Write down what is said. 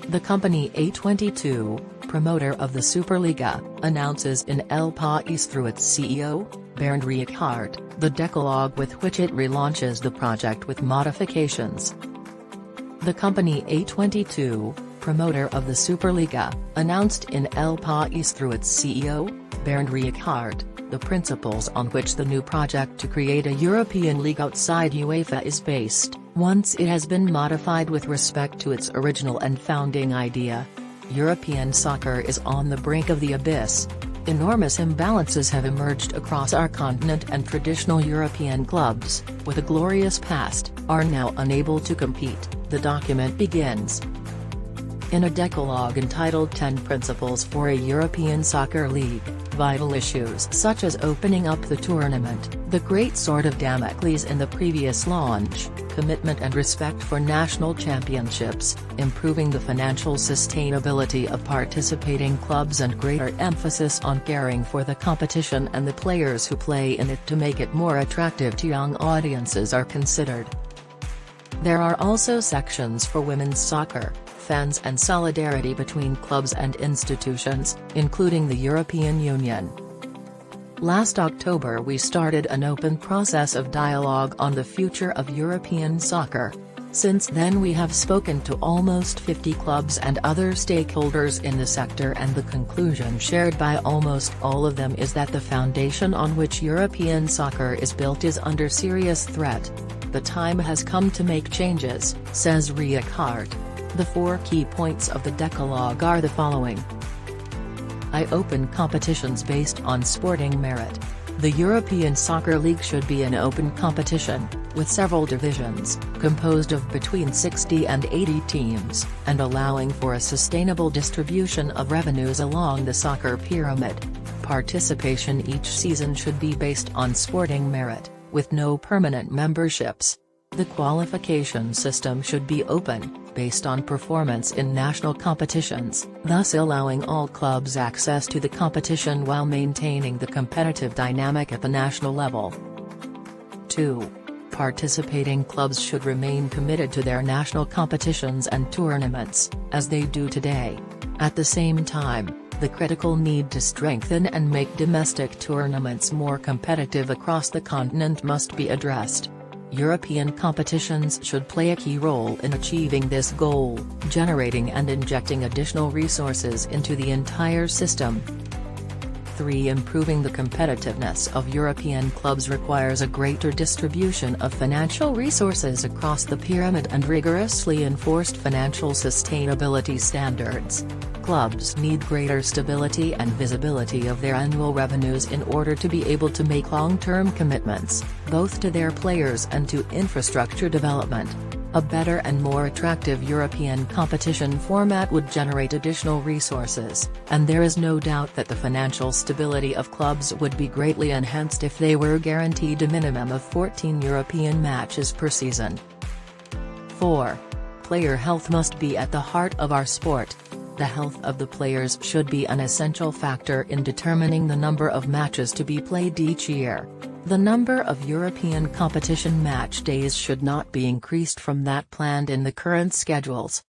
The company A22, promoter of the Superliga, announces in El País through its CEO, Bernd Reichart, the decalogue with which it relaunches the project with modifications. The company A22, promoter of the Superliga, announced in El País through its CEO, Bernd Reichart, the principles on which the new project to create a European league outside UEFA is based, once it has been modified with respect to its original and founding idea. European soccer is on the brink of the abyss. Enormous imbalances have emerged across our continent, and traditional European clubs, with a glorious past, are now unable to compete, the document begins. In a decalogue entitled 10 Principles for a European Soccer League, vital issues such as opening up the tournament, the Great Sword of Damocles in the previous launch, commitment and respect for national championships, improving the financial sustainability of participating clubs, and greater emphasis on caring for the competition and the players who play in it to make it more attractive to young audiences are considered. There are also sections for women's soccer, fans and solidarity between clubs and institutions, including the European Union. Last October we started an open process of dialogue on the future of European soccer. Since then we have spoken to almost 50 clubs and other stakeholders in the sector, and the conclusion shared by almost all of them is that the foundation on which European soccer is built is under serious threat. The time has come to make changes, says Reichart. The 4 key points of the decalogue are the following. Open competitions based on sporting merit. The European Soccer League should be an open competition, with several divisions, composed of between 60 and 80 teams, and allowing for a sustainable distribution of revenues along the soccer pyramid. Participation each season should be based on sporting merit, with no permanent memberships. The qualification system should be open, based on performance in national competitions, thus allowing all clubs access to the competition while maintaining the competitive dynamic at the national level. 2. Participating clubs should remain committed to their national competitions and tournaments, as they do today. At the same time, the critical need to strengthen and make domestic tournaments more competitive across the continent must be addressed. European competitions should play a key role in achieving this goal, generating and injecting additional resources into the entire system. 3. Improving the competitiveness of European clubs requires a greater distribution of financial resources across the pyramid and rigorously enforced financial sustainability standards. Clubs need greater stability and visibility of their annual revenues in order to be able to make long-term commitments, both to their players and to infrastructure development. A better and more attractive European competition format would generate additional resources, and there is no doubt that the financial stability of clubs would be greatly enhanced if they were guaranteed a minimum of 14 European matches per season. 4. Player health must be at the heart of our sport. The health of the players should be an essential factor in determining the number of matches to be played each year. The number of European competition match days should not be increased from that planned in the current schedules.